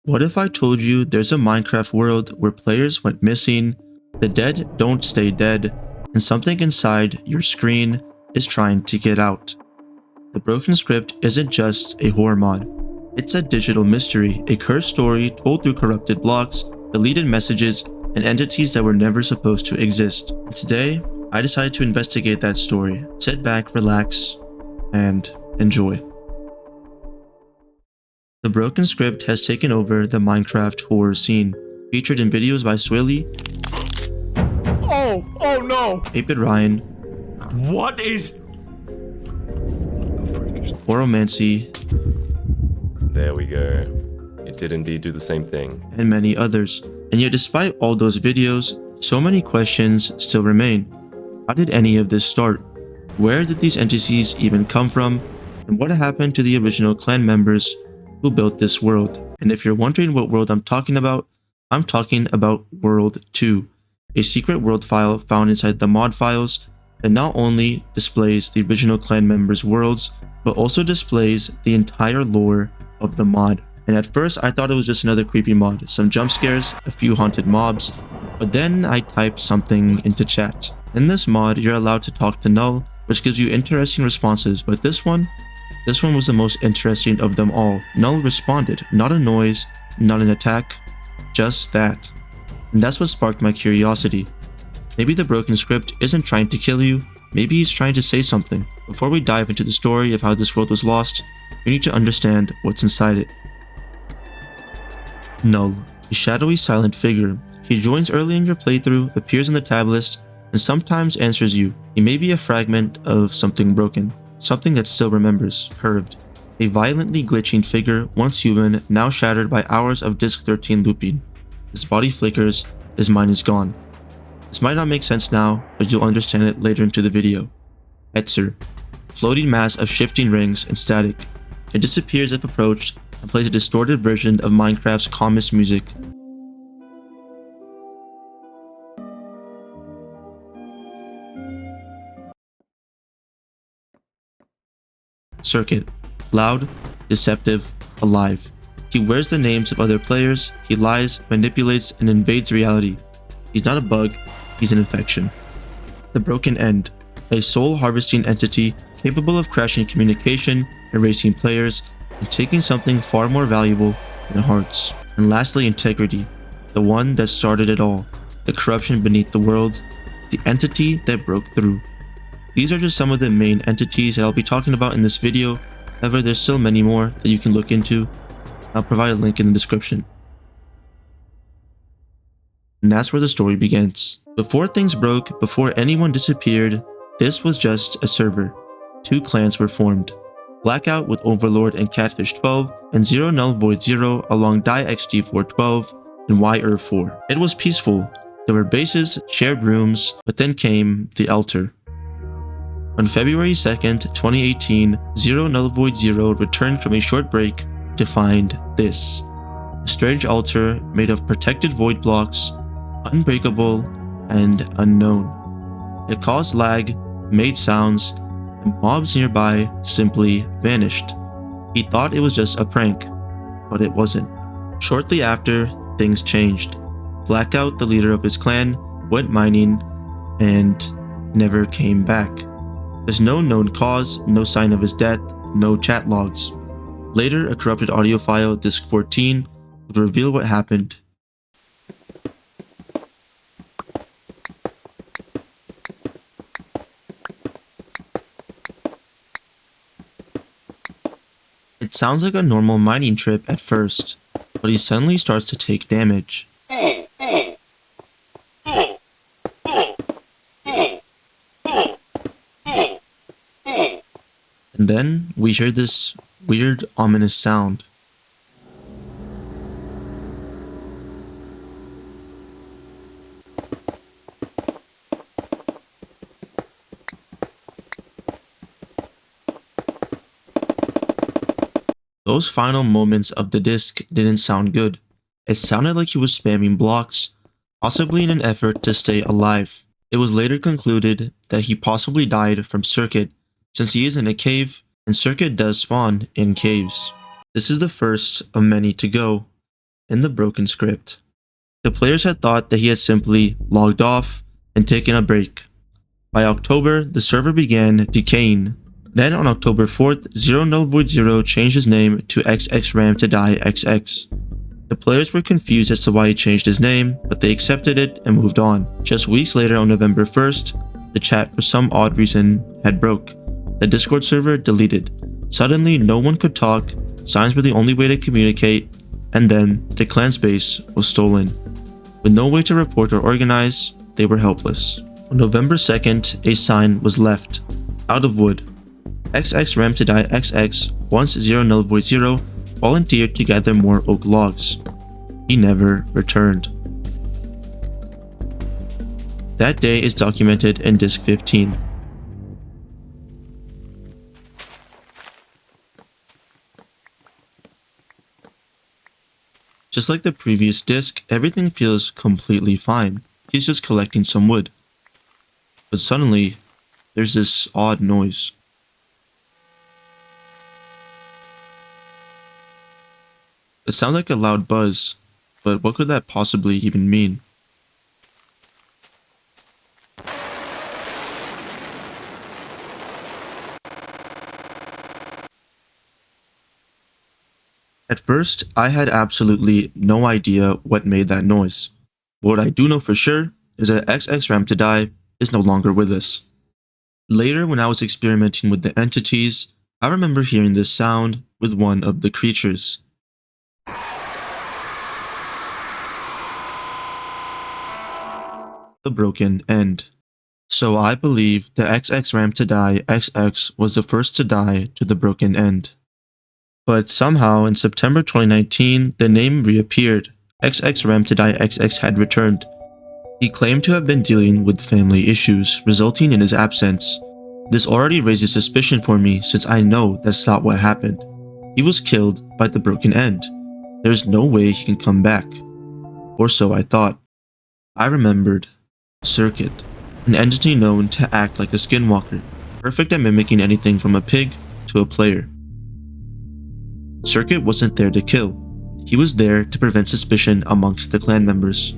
What if I told you there's a Minecraft world where players went missing, the dead don't stay dead, and something inside your screen is trying to get out? The Broken Script isn't just a horror mod. It's a digital mystery, a cursed story told through corrupted blocks, deleted messages, and entities that were never supposed to exist. And today, I decided to investigate that story. Sit back, relax, and enjoy. The Broken Script has taken over the Minecraft horror scene, featured in videos by Swilly, Oh no! Apid Ryan, What is... Oromancy, There we go. It did indeed do the same thing. and many others. And yet despite all those videos, so many questions still remain. How did any of this start? Where did these entities even come from? And what happened to the original clan members who built this world? And if you're wondering what world I'm talking about World 2, a secret world file found inside the mod files that not only displays the original clan members' worlds, but also displays the entire lore of the mod. And at first I thought it was just another creepy mod, some jump scares, a few haunted mobs, but then I typed something into chat. In this mod, you're allowed to talk to Null, which gives you interesting responses, but this one was the most interesting of them all. Null responded, not a noise, not an attack, just that. And that's what sparked my curiosity. Maybe the Broken Script isn't trying to kill you, maybe he's trying to say something. Before we dive into the story of how this world was lost, we need to understand what's inside it. Null, a shadowy silent figure. He joins early in your playthrough, appears in the tab list, and sometimes answers you. He may be a fragment of something broken, something that still remembers, curved. A violently glitching figure, once human, now shattered by hours of Disk 13 looping. His body flickers, his mind is gone. This might not make sense now, but you'll understand it later into the video. Etzer, a floating mass of shifting rings and static. It disappears if approached and plays a distorted version of Minecraft's calmest music. Circuit, loud, deceptive, alive. He wears the names of other players, he lies, manipulates, and invades reality. He's not a bug, he's an infection. The Broken End, a soul-harvesting entity capable of crashing communication, erasing players, and taking something far more valuable than hearts. And lastly, Integrity, the one that started it all, the corruption beneath the world, the entity that broke through. These are just some of the main entities that I'll be talking about in this video. However, there's still many more that you can look into. I'll provide a link in the description. And that's where the story begins. Before things broke, before anyone disappeared, this was just a server. Two clans were formed. Blackout with Overlord and Catfish 12, and Zero Null Void 0 along DieXD412 and YR4. It was peaceful. There were bases, shared rooms, but then came the Altar. On February 2nd, 2018, Zero Null Void 0 returned from a short break to find this. A strange altar made of protected void blocks, unbreakable and unknown. It caused lag, made sounds, and mobs nearby simply vanished. He thought it was just a prank, but it wasn't. Shortly after, things changed. Blackout, the leader of his clan, went mining and never came back. There's no known cause, no sign of his death, no chat logs. Later, a corrupted audio file, Disk 14, would reveal what happened. It sounds like a normal mining trip at first, but he suddenly starts to take damage. And then we hear this weird, ominous sound. Those final moments of the disc didn't sound good. It sounded like he was spamming blocks, possibly in an effort to stay alive. It was later concluded that he possibly died from Circuit, since he is in a cave, and Circuit does spawn in caves. This is the first of many to go, in the broken script. The players had thought that he had simply logged off and taken a break. By October, the server began decaying. Then on October 4th, 0000 changed his name to XXRamToDieXX. The players were confused as to why he changed his name, but they accepted it and moved on. Just weeks later on November 1st, the chat for some odd reason had broke. The Discord server deleted. Suddenly, no one could talk, signs were the only way to communicate, and then the clan space was stolen. With no way to report or organize, they were helpless. On November 2nd, a sign was left, out of wood. XXRamToDieXX once 0000 volunteered to gather more oak logs. He never returned. That day is documented in Disc 15. Just like the previous disc, everything feels completely fine. He's just collecting some wood. But suddenly, there's this odd noise. It sounds like a loud buzz, but what could that possibly even mean? At first, I had absolutely no idea what made that noise. What I do know for sure is that XXRamToDie is no longer with us. Later, when I was experimenting with the entities, I remember hearing this sound with one of the creatures. The broken end. So I believe the XXRamToDieXX was the first to die to the broken end. But somehow in September 2019, the name reappeared. XXRamToDieXX had returned. He claimed to have been dealing with family issues, resulting in his absence. This already raises suspicion for me since I know that's not what happened. He was killed by the broken end. There's no way he can come back. Or so I thought. I remembered Circuit, an entity known to act like a skinwalker, perfect at mimicking anything from a pig to a player. Circuit wasn't there to kill. He was there to prevent suspicion amongst the clan members.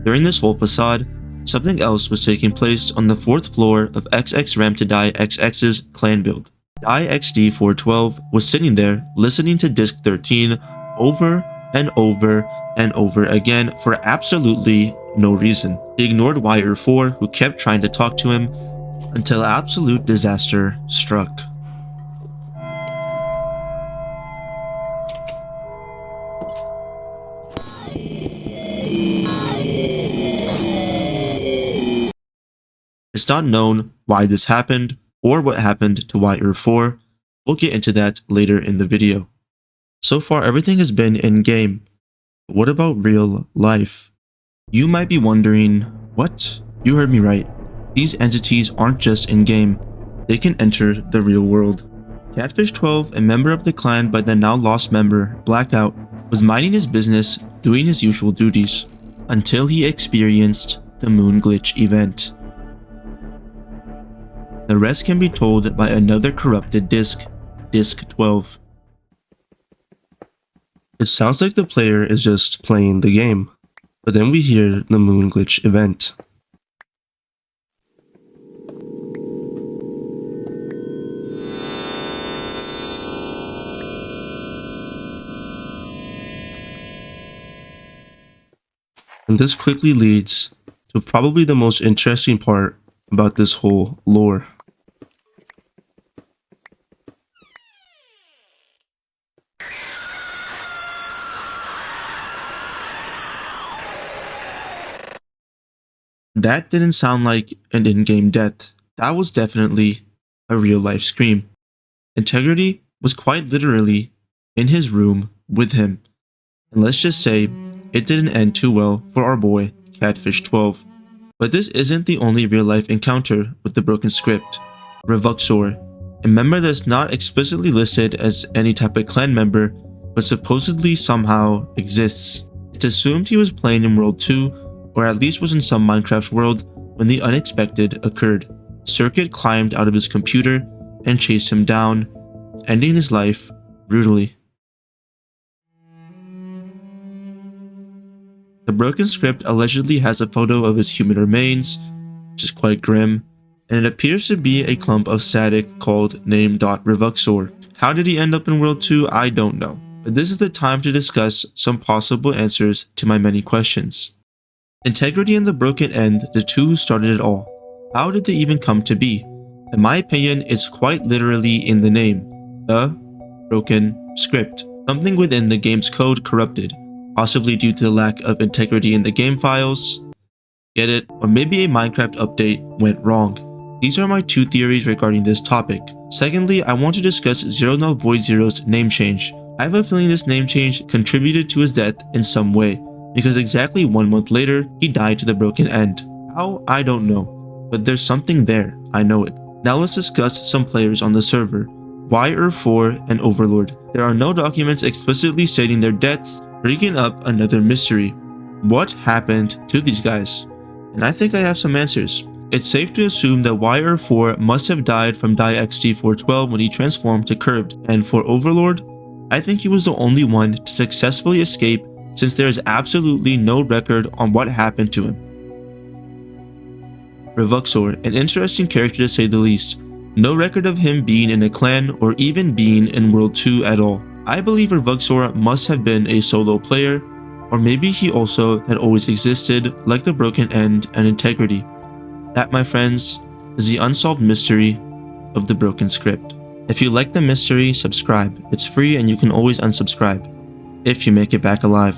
During this whole facade, something else was taking place on the 4th floor of XXRamToDieXX's clan build. IXD412 was sitting there listening to Disc 13 over and over and over again for absolutely no reason. He ignored Wire 4, who kept trying to talk to him, until absolute disaster struck. It's not known why this happened or what happened to Wire 4. We'll get into that later in the video. So far, everything has been in-game. But what about real life? You might be wondering, what? You heard me right. These entities aren't just in-game. They can enter the real world. Catfish 12, a member of the clan by the now lost member, Blackout, was minding his business, doing his usual duties, until he experienced the moon glitch event. The rest can be told by another corrupted disc, Disc 12. It sounds like the player is just playing the game, but then we hear the moon glitch event. And this quickly leads to probably the most interesting part about this whole lore. That didn't sound like an in-game death. That was definitely a real-life scream. Integrity was quite literally in his room with him. And let's just say, it didn't end too well for our boy, Catfish 12. But this isn't the only real-life encounter with the broken script. Revuxor, a member that's not explicitly listed as any type of clan member, but supposedly somehow exists. It's assumed he was playing in World 2, or at least was in some Minecraft world when the unexpected occurred. Circuit climbed out of his computer and chased him down, ending his life brutally. The broken script allegedly has a photo of his human remains, which is quite grim, and it appears to be a clump of static called name.revuxor. How did he end up in World 2? I don't know, but this is the time to discuss some possible answers to my many questions. Integrity and the Broken End, the two who started it all. How did they even come to be? In my opinion, it's quite literally in the name, the broken script. Something within the game's code corrupted, possibly due to the lack of integrity in the game files. Get it? Or maybe a Minecraft update went wrong. These are my two theories regarding this topic. Secondly, I want to discuss Zero Null Void Zero's name change. I have a feeling this name change contributed to his death in some way, because exactly 1 month later, he died to the Broken End. How? I don't know, but there's something there, I know it. Now let's discuss some players on the server, YR4 and Overlord. There are no documents explicitly stating their deaths, bringing up another mystery. What happened to these guys? And I think I have some answers. It's safe to assume that YR4 must have died from DieXT412 when he transformed to Curved, and for Overlord, I think he was the only one to successfully escape since there is absolutely no record on what happened to him. Revuxor, an interesting character to say the least. No record of him being in a clan or even being in World 2 at all. I believe Revuxor must have been a solo player, or maybe he also had always existed like the Broken End and Integrity. That, my friends, is the unsolved mystery of the broken script. If you like the mystery, subscribe. It's free and you can always unsubscribe if you make it back alive.